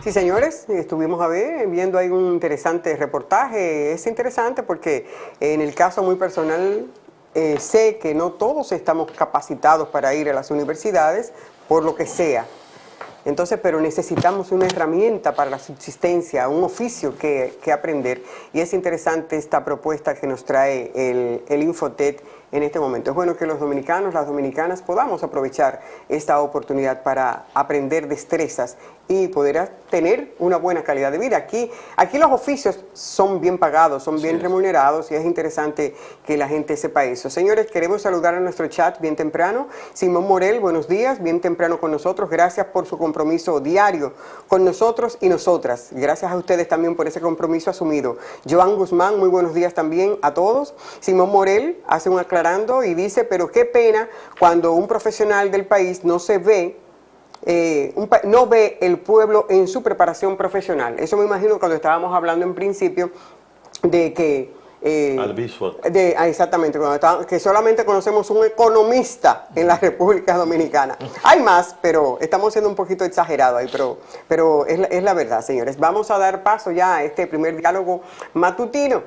Sí, señores, estuvimos viendo ahí un interesante reportaje. Es interesante porque en el caso muy personal sé que no todos estamos capacitados para ir a las universidades por lo que sea. Entonces, pero necesitamos una herramienta para la subsistencia, un oficio que aprender. Y es interesante esta propuesta que nos trae el Infotet en este momento. Es bueno que los dominicanos, las dominicanas podamos aprovechar esta oportunidad para aprender destrezas y poder tener una buena calidad de vida. Aquí los oficios son bien pagados, son bien remunerados y es interesante que la gente sepa eso. Señores, queremos saludar a nuestro chat bien temprano. Simón Morel, buenos días, bien temprano con nosotros. Gracias por su compromiso diario con nosotros y nosotras. Gracias a ustedes también por ese compromiso asumido. Joan Guzmán, muy buenos días también a todos. Simón Morel hace un aclarando y dice, pero qué pena cuando un profesional del país no se ve no ve el pueblo en su preparación profesional. Eso me imagino cuando estábamos hablando en principio de que exactamente, que solamente conocemos un economista en la República Dominicana. Hay más, pero estamos siendo un poquito exagerados ahí, pero es la verdad, señores. Vamos a dar paso ya a este primer diálogo matutino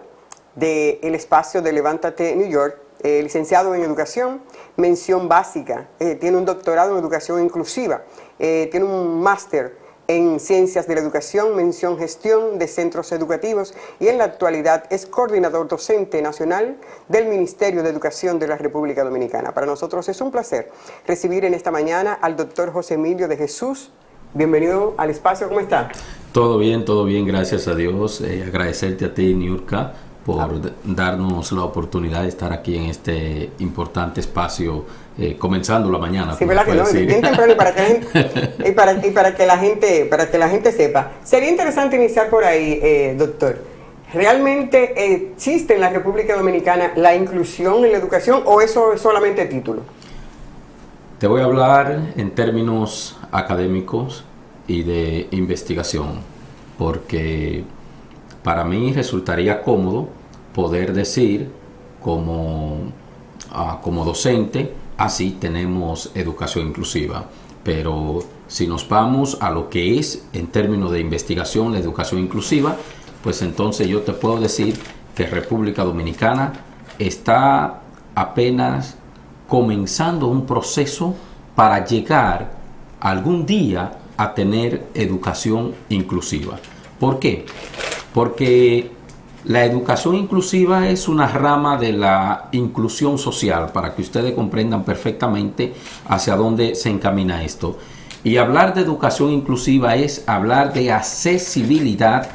del espacio de Levántate New York. Licenciado en Educación, mención básica, tiene un doctorado en Educación Inclusiva, tiene un máster en Ciencias de la Educación, mención Gestión de Centros Educativos y en la actualidad es coordinador docente nacional del Ministerio de Educación de la República Dominicana. Para nosotros es un placer recibir en esta mañana al doctor José Emilio de Jesús. Bienvenido al espacio, ¿cómo está? Todo bien, gracias a Dios. Agradecerte a ti, Niurka, por darnos la oportunidad de estar aquí en este importante espacio, comenzando la mañana. Sí, ¿verdad que no? Bien temprano y para que la gente sepa. Sería interesante iniciar por ahí, doctor. ¿Realmente existe en la República Dominicana la inclusión en la educación o eso es solamente título? Te voy a hablar en términos académicos y de investigación, porque para mí resultaría cómodo poder decir como docente, así tenemos educación inclusiva. Pero si nos vamos a lo que es en términos de investigación la educación inclusiva, pues entonces yo te puedo decir que República Dominicana está apenas comenzando un proceso para llegar algún día a tener educación inclusiva. ¿Por qué? Porque la educación inclusiva es una rama de la inclusión social, para que ustedes comprendan perfectamente hacia dónde se encamina esto. Y hablar de educación inclusiva es hablar de accesibilidad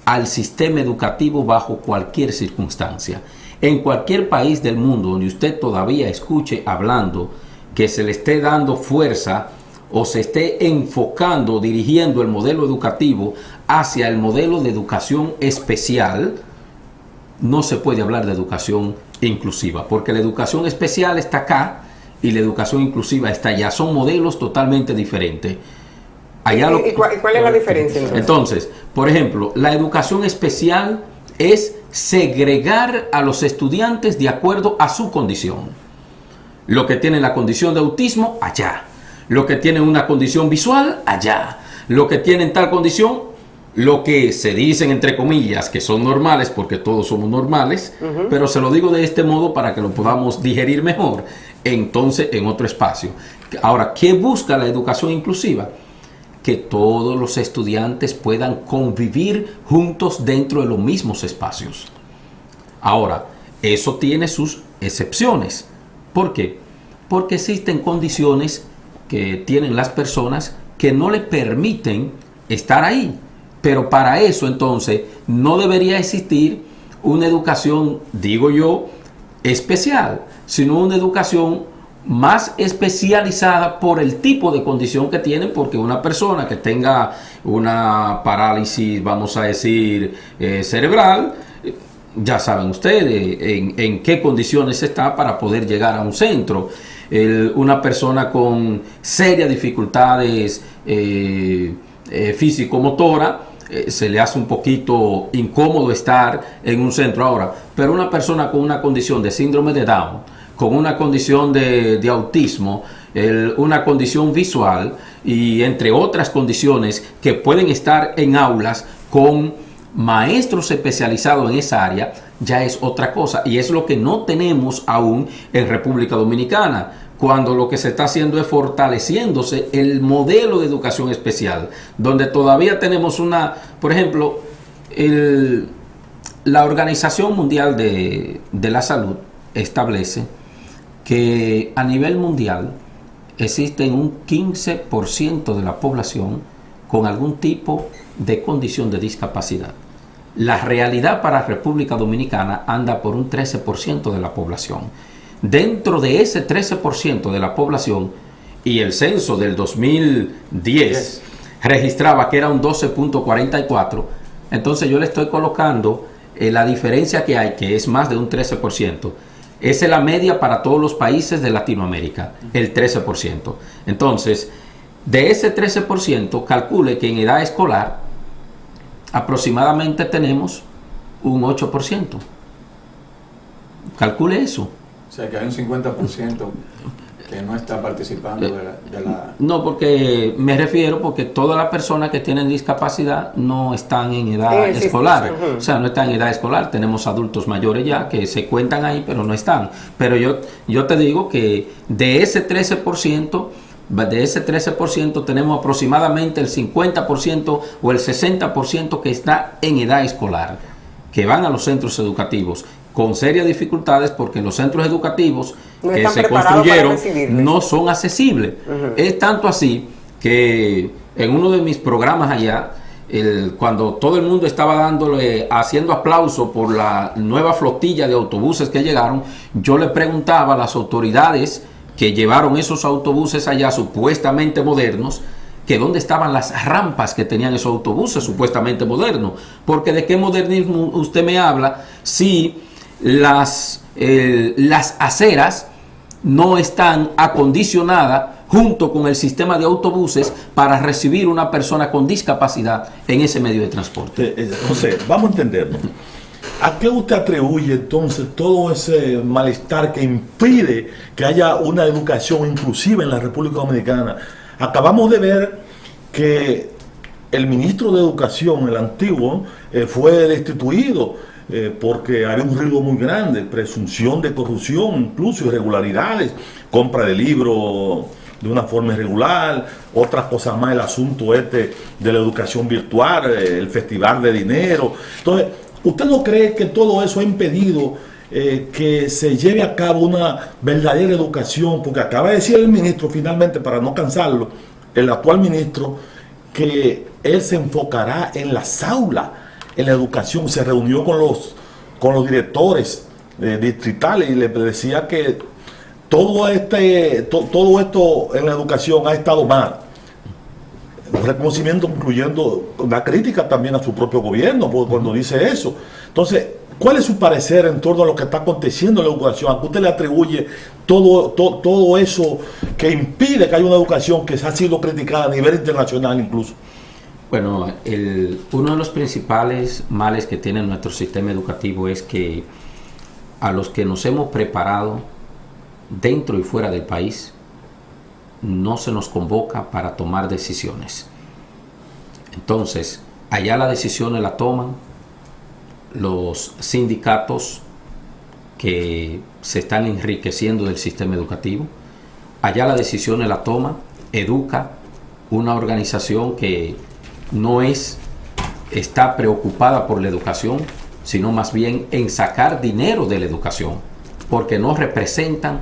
al sistema educativo bajo cualquier circunstancia. En cualquier país del mundo donde usted todavía escuche hablando que se le esté dando fuerza o se esté enfocando, dirigiendo el modelo educativo hacia el modelo de educación especial, no se puede hablar de educación inclusiva, porque la educación especial está acá y la educación inclusiva está allá. Son modelos totalmente diferentes. ¿Y cuál es la diferencia entonces? Entonces, por ejemplo, la educación especial es segregar a los estudiantes de acuerdo a su condición. Lo que tienen la condición de autismo, allá. Lo que tienen una condición visual, allá. Lo que tienen tal condición, lo que se dicen entre comillas que son normales, porque todos somos normales, pero se lo digo de este modo para que lo podamos digerir mejor, entonces en otro espacio. Ahora, ¿qué busca la educación inclusiva? Que todos los estudiantes puedan convivir juntos dentro de los mismos espacios. Ahora, eso tiene sus excepciones. ¿Por qué? Porque existen condiciones que tienen las personas que no le permiten estar ahí. Pero para eso entonces no debería existir una educación, digo yo, especial, sino una educación más especializada por el tipo de condición que tienen, porque una persona que tenga una parálisis, vamos a decir, cerebral, ya saben ustedes en qué condiciones está para poder llegar a un centro. Una persona con serias dificultades físico-motora, se le hace un poquito incómodo estar en un centro ahora, pero una persona con una condición de síndrome de Down, con una condición de autismo, una condición visual, y entre otras condiciones que pueden estar en aulas con maestros especializados en esa área, ya es otra cosa, y es lo que no tenemos aún en República Dominicana, cuando lo que se está haciendo es fortaleciéndose el modelo de educación especial, donde todavía tenemos por ejemplo, la Organización Mundial de la Salud establece que a nivel mundial existen un 15% de la población con algún tipo de condición de discapacidad. La realidad para República Dominicana anda por un 13% de la población. Dentro de ese 13% de la población, y el censo del 2010 registraba que era un 12.44, entonces yo le estoy colocando la diferencia que hay, que es más de un 13%. Esa es la media para todos los países de Latinoamérica, el 13%. Entonces, de ese 13%, calcule que en edad escolar aproximadamente tenemos un 8%. Calcule eso. O sea, que hay un 50% que no está participando de la... No, porque me refiero porque todas las personas que tienen discapacidad no están en edad escolar. O sea, no están en edad escolar. Tenemos adultos mayores ya que se cuentan ahí, pero no están. Pero yo te digo que de ese 13% tenemos aproximadamente el 50% o el 60% que está en edad escolar, que van a los centros educativos con serias dificultades porque los centros educativos que se construyeron no son accesibles. Es tanto así que en uno de mis programas allá, cuando todo el mundo estaba haciendo aplauso por la nueva flotilla de autobuses que llegaron, yo le preguntaba a las autoridades que llevaron esos autobuses allá supuestamente modernos, que dónde estaban las rampas que tenían esos autobuses supuestamente modernos, porque de qué modernismo usted me habla si las aceras no están acondicionadas junto con el sistema de autobuses para recibir una persona con discapacidad en ese medio de transporte. José, vamos a entenderlo. ¿A qué usted atribuye entonces todo ese malestar que impide que haya una educación inclusiva en la República Dominicana? Acabamos de ver que el ministro de Educación, el antiguo, fue destituido porque había un ruido muy grande, presunción de corrupción, incluso irregularidades, compra de libros de una forma irregular, otras cosas más, el asunto de la educación virtual, el festival de dinero. Entonces, ¿usted no cree que todo eso ha impedido que se lleve a cabo una verdadera educación? Porque acaba de decir el ministro, finalmente, para no cansarlo, el actual ministro, que él se enfocará en las aulas, en la educación. Se reunió con los directores distritales y les decía que todo esto en la educación ha estado mal. Un reconocimiento, incluyendo una crítica también a su propio gobierno cuando dice eso. Entonces, ¿cuál es su parecer en torno a lo que está aconteciendo en la educación? ¿A qué usted le atribuye todo eso que impide que haya una educación que ha sido criticada a nivel internacional incluso? Bueno, uno de los principales males que tiene nuestro sistema educativo es que a los que nos hemos preparado dentro y fuera del país no se nos convoca para tomar decisiones. Entonces, allá las decisiones las toman los sindicatos que se están enriqueciendo del sistema educativo. Allá las decisiones las toma Educa, una organización que no está preocupada por la educación, sino más bien en sacar dinero de la educación, porque no representan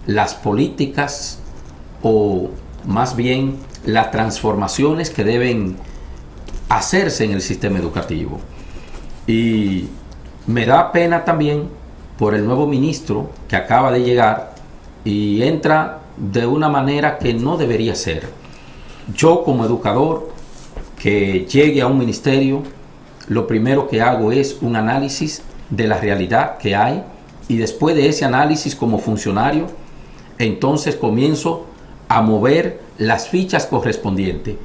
las políticas o más bien las transformaciones que deben hacerse en el sistema educativo. Y me da pena también por el nuevo ministro que acaba de llegar y entra de una manera que no debería ser. Yo como educador que llegue a un ministerio, lo primero que hago es un análisis de la realidad que hay, y después de ese análisis como funcionario, entonces comienzo a mover las fichas correspondientes.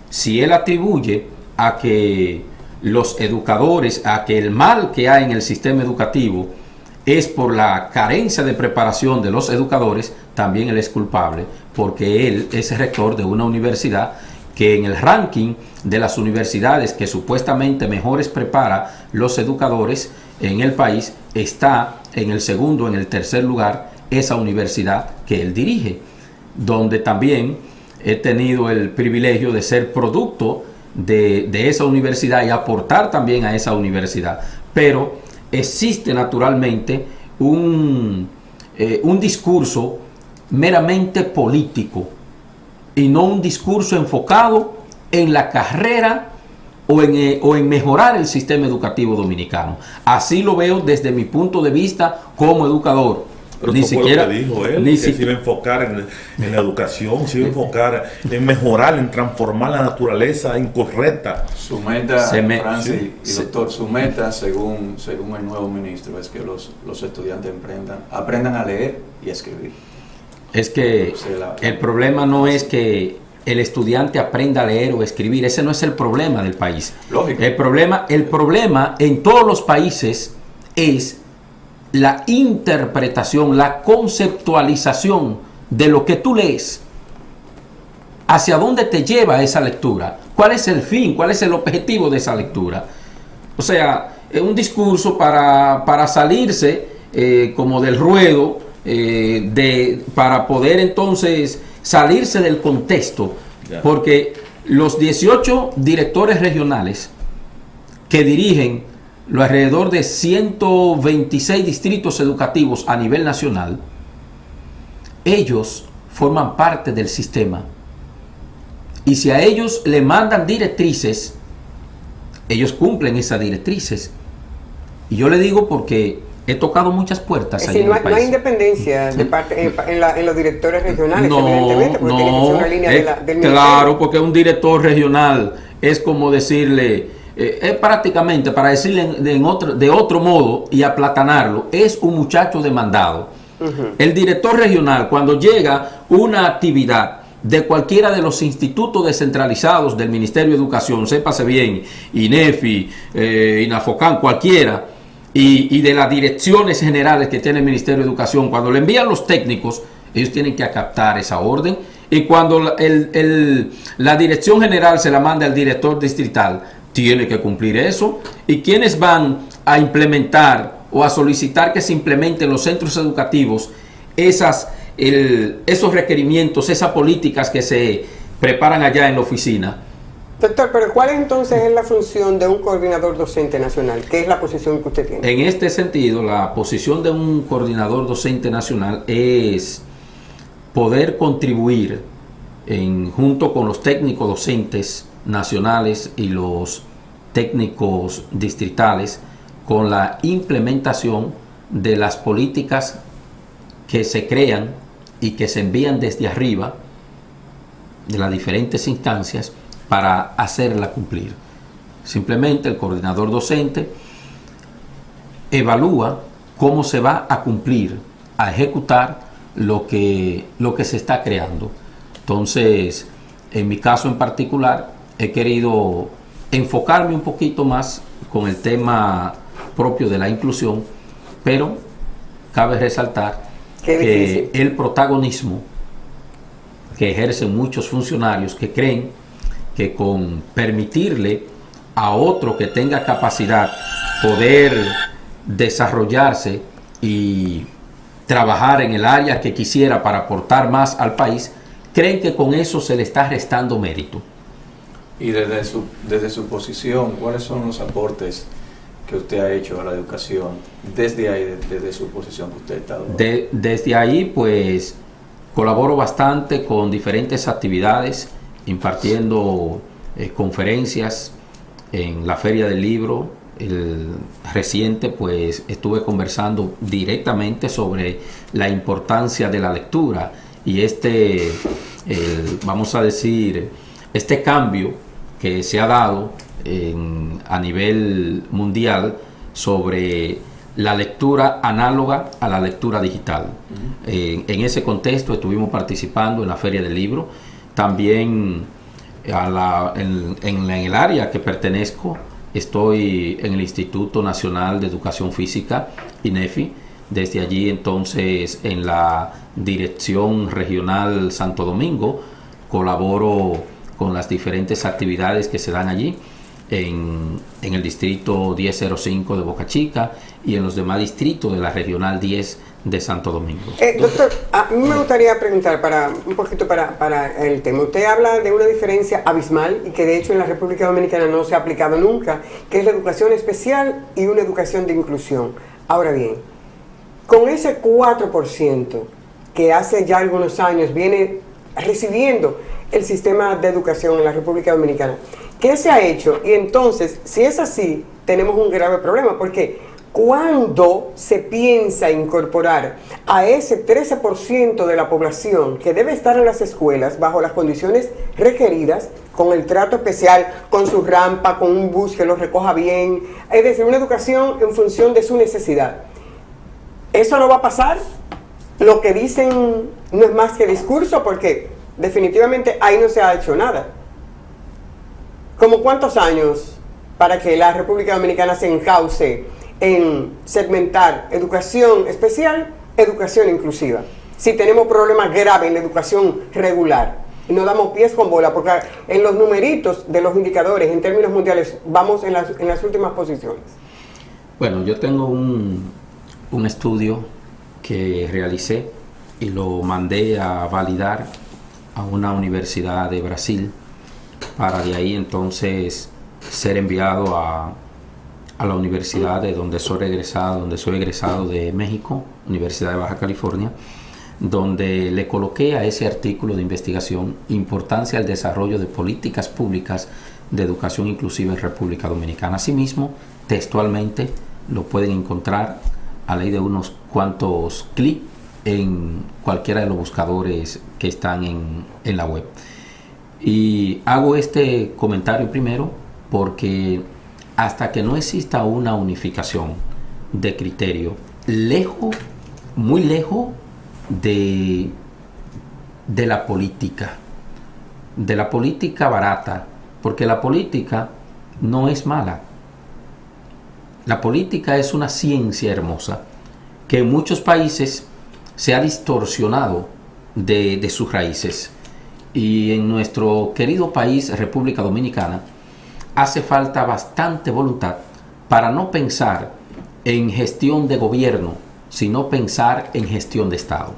Si él atribuye a que los educadores, a que el mal que hay en el sistema educativo es por la carencia de preparación de los educadores, también él es culpable, porque él es rector de una universidad que en el ranking de las universidades que supuestamente mejores prepara los educadores en el país, está en el segundo, en el tercer lugar, esa universidad que él dirige, donde también he tenido el privilegio de ser producto de esa universidad y aportar también a esa universidad. Pero existe naturalmente un discurso meramente político y no un discurso enfocado en la carrera o en mejorar el sistema educativo dominicano. Así lo veo desde mi punto de vista como educador. Pero Ni eso siquiera fue lo que dijo él, que se iba a enfocar en la educación, se iba a enfocar en mejorar, en transformar la naturaleza incorrecta. Su meta, Francis y doctor, su meta, según el nuevo ministro, es que los estudiantes aprendan a leer y a escribir. Es que el problema no es que el estudiante aprenda a leer o escribir, ese no es el problema del país. Lógico. El problema en todos los países es la interpretación, la conceptualización de lo que tú lees. ¿Hacia dónde te lleva esa lectura? ¿Cuál es el fin? ¿Cuál es el objetivo de esa lectura? O sea, es un discurso para salirse como del ruedo, para poder entonces salirse del contexto, porque los 18 directores regionales que dirigen lo alrededor de 126 distritos educativos a nivel nacional, ellos forman parte del sistema, y si a ellos le mandan directrices, ellos cumplen esas directrices. Y yo le digo porque he tocado muchas puertas. Es decir, no hay independencia de parte, en los directores regionales, evidentemente, porque tiene que ser una línea del ministerio. Claro, porque un director regional es como decirle, es prácticamente, para decirle de otro modo y aplatanarlo, es un muchacho demandado. El director regional, cuando llega una actividad de cualquiera de los institutos descentralizados del Ministerio de Educación, sépase bien, INEFI, INAFOCAN, cualquiera, y de las direcciones generales que tiene el Ministerio de Educación, cuando le envían los técnicos, ellos tienen que acatar esa orden, y cuando la dirección general se la manda al director distrital, tiene que cumplir eso. ¿Y quiénes van a implementar o a solicitar que se implementen en los centros educativos esos requerimientos, esas políticas que se preparan allá en la oficina? Doctor, pero ¿cuál entonces es la función de un coordinador docente nacional? ¿Qué es la posición que usted tiene? En este sentido, la posición de un coordinador docente nacional es poder contribuir junto con los técnicos docentes nacionales y los técnicos distritales con la implementación de las políticas que se crean y que se envían desde arriba de las diferentes instancias para hacerla cumplir. Simplemente el coordinador docente evalúa cómo se va a cumplir, a ejecutar lo que se está creando. Entonces, en mi caso en particular, he querido enfocarme un poquito más con el tema propio de la inclusión, pero cabe resaltar que el protagonismo que ejercen muchos funcionarios que creen que con permitirle a otro que tenga capacidad poder desarrollarse y trabajar en el área que quisiera para aportar más al país, creen que con eso se le está restando mérito. Y desde su posición, ¿cuáles son los aportes que usted ha hecho a la educación desde ahí, desde su posición que usted está dando? Desde ahí, pues, colaboro bastante con diferentes actividades, impartiendo conferencias en la Feria del Libro. El reciente, pues, estuve conversando directamente sobre la importancia de la lectura y vamos a decir, este cambio que se ha dado a nivel mundial sobre la lectura análoga a la lectura digital. En ese contexto estuvimos participando en la Feria del Libro. También en el área que pertenezco, estoy en el Instituto Nacional de Educación Física, INEFI, Desde allí entonces en la Dirección Regional Santo Domingo colaboro con las diferentes actividades que se dan allí en el distrito 1005 de Boca Chica y en los demás distritos de la Regional 10 de Santo Domingo. Doctor, a mí me gustaría preguntar un poquito para el tema. Usted habla de una diferencia abismal y que de hecho en la República Dominicana no se ha aplicado nunca, que es la educación especial y una educación de inclusión. Ahora bien, con ese 4% que hace ya algunos años viene recibiendo el sistema de educación en la República Dominicana, ¿qué se ha hecho? Y entonces, si es así, tenemos un grave problema, porque ¿cuándo se piensa incorporar a ese 13% de la población que debe estar en las escuelas bajo las condiciones requeridas, con el trato especial, con su rampa, con un bus que los recoja bien, es decir, una educación en función de su necesidad? ¿Eso no va a pasar? Lo que dicen no es más que discurso, porque definitivamente ahí no se ha hecho nada. ¿Cómo cuántos años para que la República Dominicana se encauce en segmentar educación especial, educación inclusiva? Si tenemos problemas graves en la educación regular y no damos pies con bola, porque en los numeritos de los indicadores en términos mundiales vamos en las últimas posiciones. Bueno, yo tengo un estudio que realicé y lo mandé a validar a una universidad de Brasil para de ahí entonces ser enviado a la universidad de donde soy egresado de México, Universidad de Baja California, donde le coloqué a ese artículo de investigación importancia al desarrollo de políticas públicas de educación inclusiva en República Dominicana. Asimismo, textualmente lo pueden encontrar a ley de unos cuantos clics en cualquiera de los buscadores que están en la web. Y hago este comentario primero porque hasta que no exista una unificación de criterio, muy lejos de la política barata, porque la política no es mala. La política es una ciencia hermosa que en muchos países se ha distorsionado de sus raíces. Y en nuestro querido país, República Dominicana, hace falta bastante voluntad para no pensar en gestión de gobierno, sino pensar en gestión de Estado.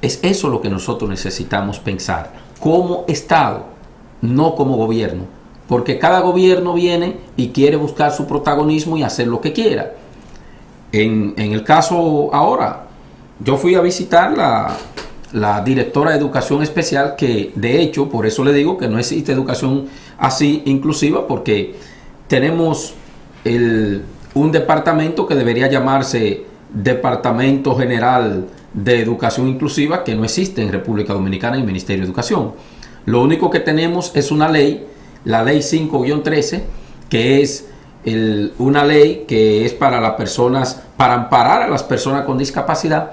Es eso lo que nosotros necesitamos pensar, como Estado, no como gobierno, porque cada gobierno viene y quiere buscar su protagonismo y hacer lo que quiera. En el caso ahora, yo fui a visitar la directora de educación especial, que de hecho, por eso le digo que no existe educación así inclusiva, porque tenemos un departamento que debería llamarse Departamento General de Educación Inclusiva, que no existe en República Dominicana en el Ministerio de Educación. Lo único que tenemos es una ley, la ley 5-13, que es una ley que es para las personas, para amparar a las personas con discapacidad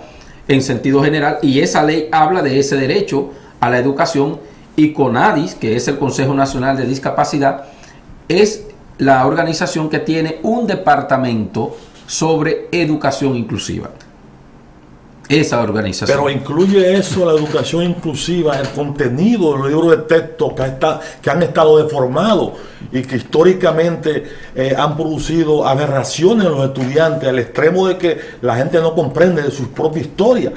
en sentido general, y esa ley habla de ese derecho a la educación, y CONADIS, que es el Consejo Nacional de Discapacidad, es la organización que tiene un departamento sobre educación inclusiva. Esa organización. Pero incluye eso, la educación inclusiva, el contenido de los libros de texto que han estado deformados y que históricamente han producido aberraciones en los estudiantes al extremo de que la gente no comprende de su propia historia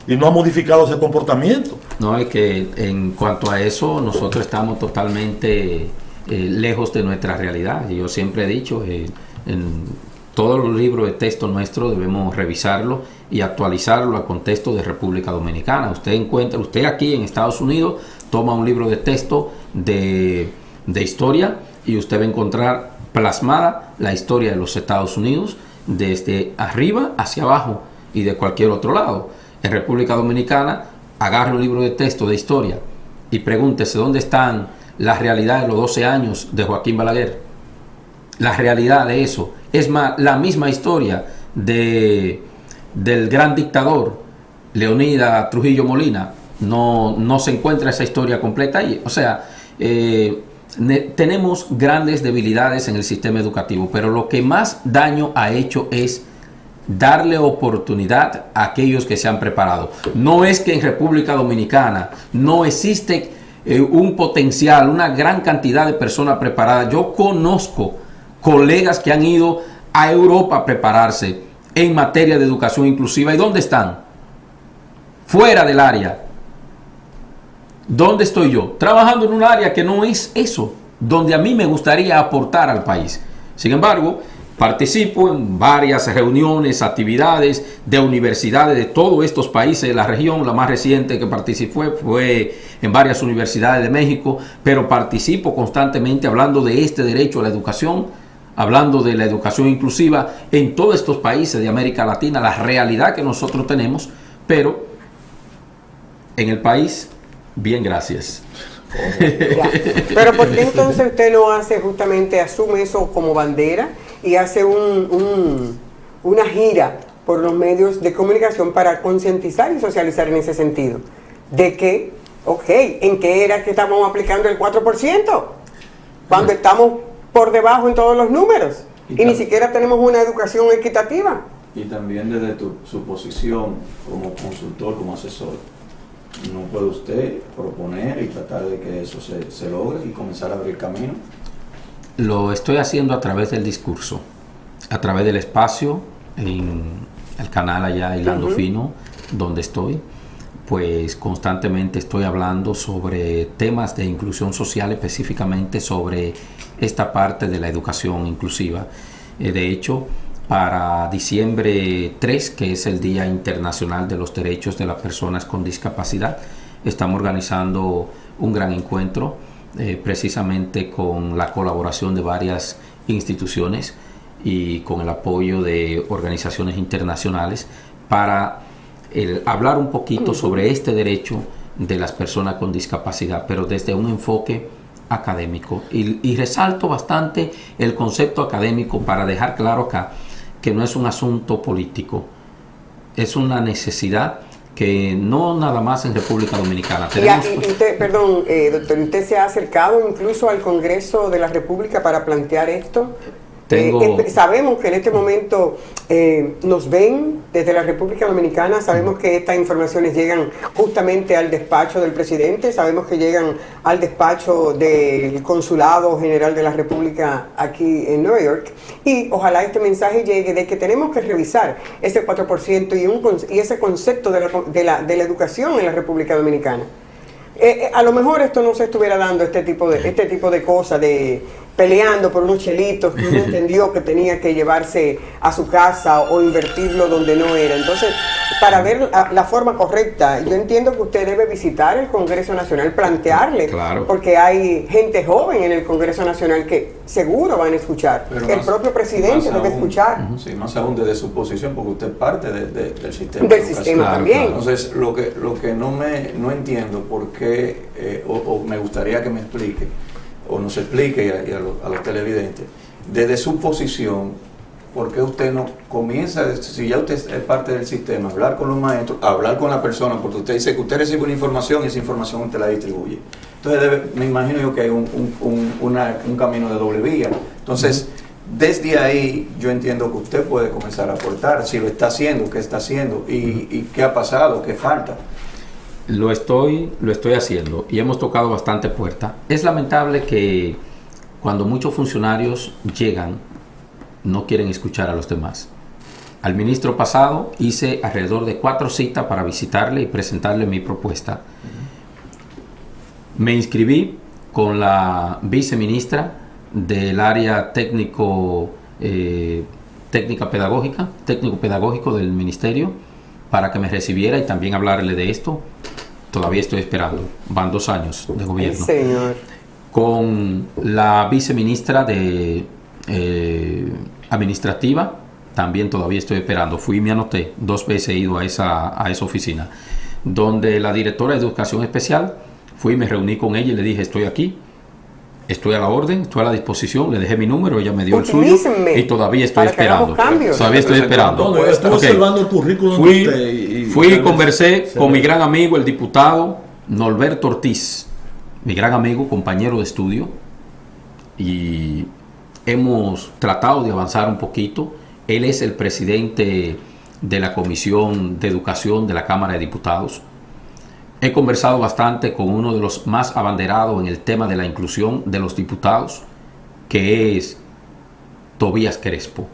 y no ha modificado ese comportamiento. No, es que en cuanto a eso nosotros estamos totalmente lejos de nuestra realidad. Yo siempre he dicho, en todos los libros de texto nuestros debemos revisarlo y actualizarlo al contexto de República Dominicana. Usted aquí en Estados Unidos toma un libro de texto de historia y usted va a encontrar plasmada la historia de los Estados Unidos desde arriba hacia abajo y de cualquier otro lado. En República Dominicana, agarre un libro de texto de historia y pregúntese dónde están las realidades de los 12 años de Joaquín Balaguer. La realidad de eso es más, la misma historia del gran dictador Leonidas Trujillo Molina. No se encuentra esa historia completa ahí. O sea, tenemos grandes debilidades en el sistema educativo, pero lo que más daño ha hecho es darle oportunidad a aquellos que se han preparado. No es que en República Dominicana no existe un potencial, una gran cantidad de personas preparadas. Yo conozco colegas que han ido a Europa a prepararse en materia de educación inclusiva. ¿Y dónde están? Fuera del área. ¿Dónde estoy yo? Trabajando en un área que no es eso, donde a mí me gustaría aportar al país. Sin embargo, participo en varias reuniones, actividades de universidades de todos estos países de la región. La más reciente que participé fue en varias universidades de México, pero participo constantemente hablando de este derecho a la educación, hablando de la educación inclusiva en todos estos países de América Latina, la realidad que nosotros tenemos, pero en el país, bien, gracias. Pero ¿por qué entonces usted no hace justamente, asume eso como bandera y hace una gira por los medios de comunicación para concientizar y socializar en ese sentido? De que, ¿en qué era que estamos aplicando el 4%? Cuando estamos por debajo en todos los números y ni siquiera tenemos una educación equitativa. Y también desde su posición como consultor, como asesor, ¿no puede usted proponer y tratar de que eso se logre y comenzar a abrir camino? Lo estoy haciendo a través del discurso, a través del espacio, en el canal allá Hilando Fino, donde estoy, pues constantemente estoy hablando sobre temas de inclusión social, específicamente sobre esta parte de la educación inclusiva. De hecho, para diciembre 3, que es el Día Internacional de los Derechos de las Personas con Discapacidad, estamos organizando un gran encuentro, precisamente con la colaboración de varias instituciones y con el apoyo de organizaciones internacionales para hablar un poquito sobre este derecho de las personas con discapacidad, pero desde un enfoque académico. Y resalto bastante el concepto académico para dejar claro acá que no es un asunto político, es una necesidad que no nada más en República Dominicana. Perdón, doctor, ¿usted se ha acercado incluso al Congreso de la República para plantear esto? Sabemos que en este momento nos ven desde la República Dominicana, sabemos que estas informaciones llegan justamente al despacho del presidente, sabemos que llegan al despacho del Consulado General de la República aquí en Nueva York, y ojalá este mensaje llegue de que tenemos que revisar ese 4% y ese concepto de la educación en la República Dominicana. A lo mejor esto no se estuviera dando este tipo de cosas, de peleando por unos chelitos que uno entendió que tenía que llevarse a su casa o invertirlo donde no era. Entonces, para ver la forma correcta, yo entiendo que usted debe visitar el Congreso Nacional, plantearle, claro, porque hay gente joven en el Congreso Nacional que seguro van a escuchar. Pero el propio presidente debe escuchar. Sí, más aún desde su posición, porque usted es parte del sistema. Del sistema también. Entonces, lo que no entiendo, por qué, o me gustaría que me explique, o nos explique y a los televidentes, desde su posición, ¿por qué usted no comienza, si ya usted es parte del sistema, hablar con los maestros, hablar con la persona? Porque usted dice que usted recibe una información y esa información usted la distribuye. Entonces me imagino yo que hay un camino de doble vía. Entonces, desde ahí yo entiendo que usted puede comenzar a aportar, si lo está haciendo, qué está haciendo y qué ha pasado, qué falta. Lo estoy haciendo y hemos tocado bastante puerta. Es lamentable que cuando muchos funcionarios llegan, no quieren escuchar a los demás. Al ministro pasado hice alrededor de 4 citas para visitarle y presentarle mi propuesta. Me inscribí con la viceministra del área técnico pedagógico del ministerio para que me recibiera y también hablarle de esto. Todavía estoy esperando, van 2 años de gobierno. Señor. Con la viceministra de administrativa, también todavía estoy esperando. Fui y me anoté, 2 veces he ido a esa oficina. Donde la directora de educación especial, fui y me reuní con ella y le dije, estoy aquí, estoy a la orden, estoy a la disposición, le dejé mi número, ella me dio el suyo y todavía estoy esperando. Todavía estoy esperando. Estoy observando el currículum. Fui y conversé con mi gran amigo, el diputado Norberto Ortiz, mi gran amigo, compañero de estudio, y hemos tratado de avanzar un poquito Él es el presidente de la Comisión de Educación de la Cámara de Diputados. He conversado bastante con uno de los más abanderados en el tema de la inclusión de los diputados, que es Tobías Crespo.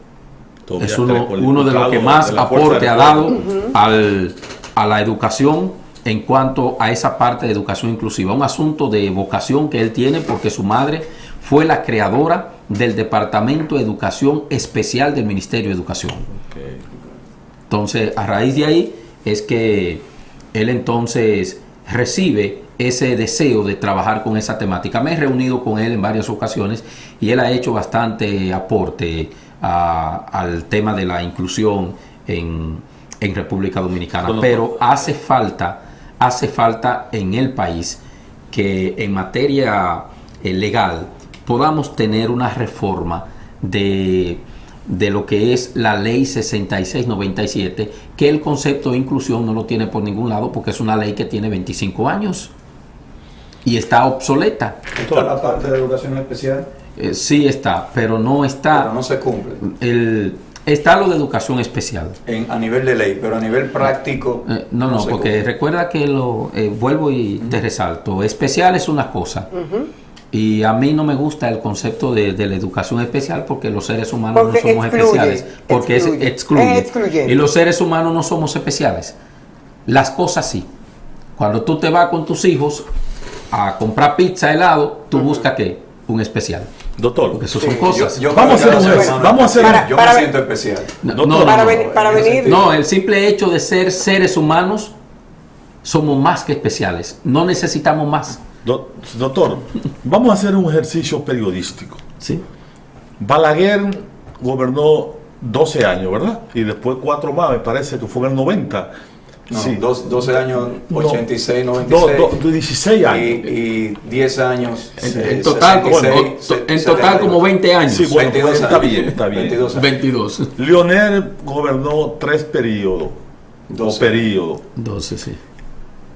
Es uno de los que más aporte ha dado a la educación en cuanto a esa parte de educación inclusiva. Un asunto de vocación que él tiene porque su madre fue la creadora del Departamento de Educación Especial del Ministerio de Educación. Okay. Entonces, a raíz de ahí es que él entonces recibe ese deseo de trabajar con esa temática. Me he reunido con él en varias ocasiones y él ha hecho bastante aporte al tema de la inclusión en República Dominicana. Pero hace falta en el país que en materia legal podamos tener una reforma de lo que es la ley 6697, que el concepto de inclusión no lo tiene por ningún lado porque es una ley que tiene 25 años y está obsoleta. ¿Está la parte de educación especial? Sí está, pero no está... Pero no se cumple. Está lo de educación especial. A nivel de ley, pero a nivel práctico... no, porque cumple. Recuerda que vuelvo y te resalto, especial es una cosa. Y a mí no me gusta el concepto de la educación especial porque los seres humanos no somos especiales. Porque excluye. Y los seres humanos no somos especiales. Las cosas sí. Cuando tú te vas con tus hijos a comprar pizza, helado, tú buscas ¿qué? Un especial. Doctor, porque eso son cosas. Vamos a hacer yo me siento especial. No, el simple hecho de ser seres humanos somos más que especiales. No necesitamos más. Doctor, vamos a hacer un ejercicio periodístico. Sí. Balaguer gobernó 12 años, ¿verdad? Y después 4 más, me parece que fue en el 90. No, sí. 12 años, 86, 96. 16 años. Y 10 años. En total, 66, como 20 años. Sí, bueno, 22 está años. Está bien. 22. Lionel gobernó 3 periodos. 12, sí.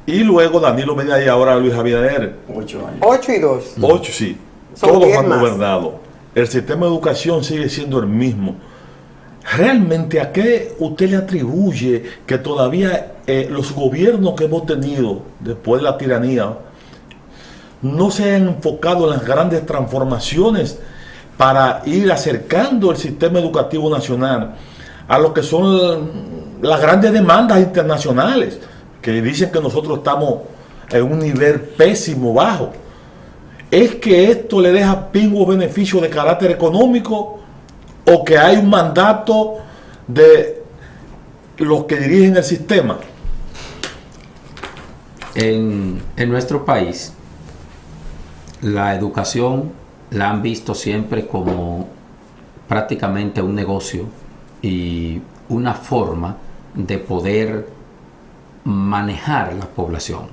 Y luego Danilo Medina y ahora Luis Abinader. 8 años. 8 y 2. 8, sí. Son todos han más. gobernado. El sistema de educación sigue siendo el mismo. ¿Realmente a qué usted le atribuye que todavía los gobiernos que hemos tenido después de la tiranía no se han enfocado en las grandes transformaciones para ir acercando el sistema educativo nacional a lo que son las grandes demandas internacionales, que dicen que nosotros estamos en un nivel pésimo, bajo? ¿Es que esto le deja pingües beneficios de carácter económico o que hay un mandato de los que dirigen el sistema? En nuestro país, la educación la han visto siempre como prácticamente un negocio y una forma de poder manejar la población.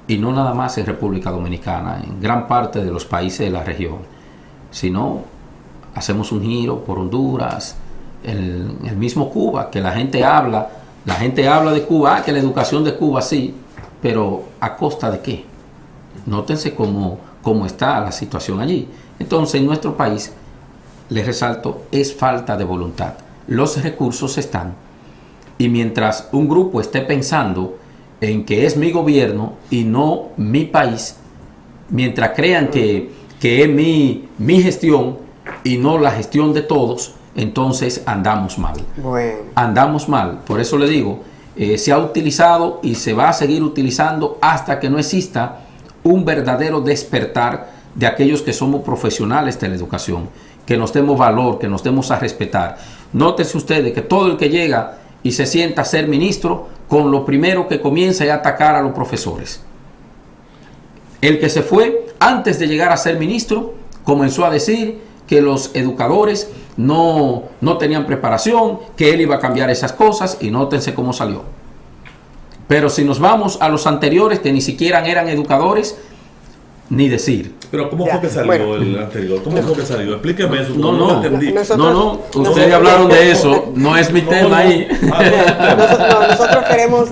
Y no nada más en República Dominicana, en gran parte de los países de la región, sino hacemos un giro por Honduras, el mismo Cuba, que la gente habla de Cuba, que la educación de Cuba sí, pero ¿a costa de qué? Nótense cómo está la situación allí. Entonces, en nuestro país, les resalto, es falta de voluntad. Los recursos están, y mientras un grupo esté pensando en que es mi gobierno y no mi país, mientras crean que es mi gestión y no la gestión de todos, entonces andamos mal. Bueno. Andamos mal. Por eso le digo, se ha utilizado y se va a seguir utilizando hasta que no exista un verdadero despertar de aquellos que somos profesionales de la educación, que nos demos valor, que nos demos a respetar. Nótese ustedes que todo el que llega y se sienta a ser ministro, con lo primero que comienza es atacar a los profesores. El que se fue antes de llegar a ser ministro comenzó a decir que los educadores no tenían preparación, que él iba a cambiar esas cosas, y nótense cómo salió. Pero si nos vamos a los anteriores, que ni siquiera eran educadores, ni decir. Pero ¿cómo Ya, fue que salió bueno. el anterior? ¿Cómo fue que salió? Explíqueme eso. No, porque no. lo entendí. Nosotros- Ustedes hablaron de eso, no es mi tema ahí. Nosotros queremos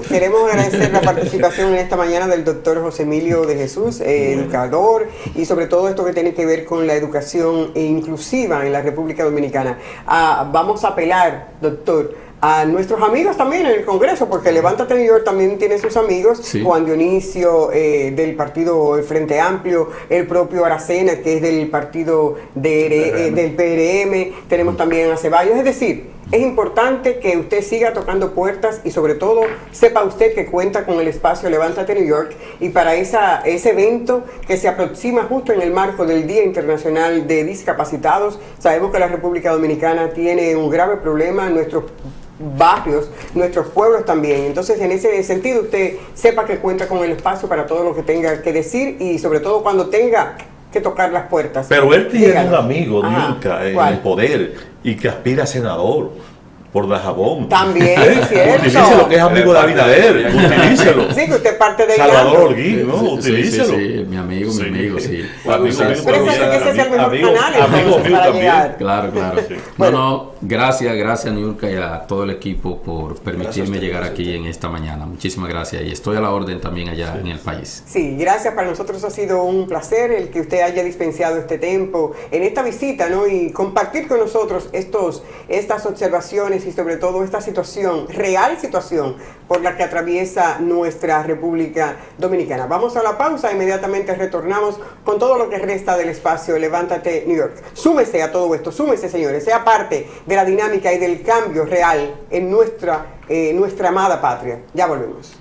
agradecer la participación en esta mañana del doctor José Emilio de Jesús, educador, y sobre todo esto que tiene que ver con la educación inclusiva en la República Dominicana. Vamos a apelar, doctor, a nuestros amigos también en el Congreso, porque Levántate New York también tiene sus amigos, Sí. Juan Dionisio del partido El Frente Amplio, el propio Aracena, que es del partido del PRM, tenemos también a Ceballos, es decir, es importante que usted siga tocando puertas y sobre todo sepa usted que cuenta con el espacio Levántate New York, y para ese evento que se aproxima justo en el marco del Día Internacional de Discapacitados. Sabemos que la República Dominicana tiene un grave problema en nuestros barrios, nuestros pueblos también. Entonces, en ese sentido, usted sepa que cuenta con el espacio para todo lo que tenga que decir y sobre todo cuando tenga que tocar las puertas. Pero él tiene Dígalo. un amigo, Ajá. Nilka, en ¿Cuál? el poder y que aspira a senador por Dajabón. También, es cierto. Utilícelo, que es amigo de Abinader. Utilícelo. Sí, que usted es parte de Salvador Irán. Holguín, ¿no? Sí, Utilícelo. sí, mi amigo, sí. Amigo, Pero amigo, ese es el mejor amigo, canal amigo entonces, mío para también. llegar. Claro, claro. Sí. No, gracias Niurka y a todo el equipo por permitirme usted, llegar gracias a aquí usted. en esta mañana. Muchísimas gracias y estoy a la orden también allá en el país. Sí, gracias. Para nosotros ha sido un placer el que usted haya dispensado este tiempo en esta visita, ¿no? Y compartir con nosotros estas observaciones y sobre todo esta real situación por la que atraviesa nuestra República Dominicana. Vamos a la pausa, inmediatamente retornamos con todo lo que resta del espacio Levántate New York. Súmese a todo esto, súmese, señores, sea parte de la dinámica y del cambio real en nuestra amada patria. Ya volvemos.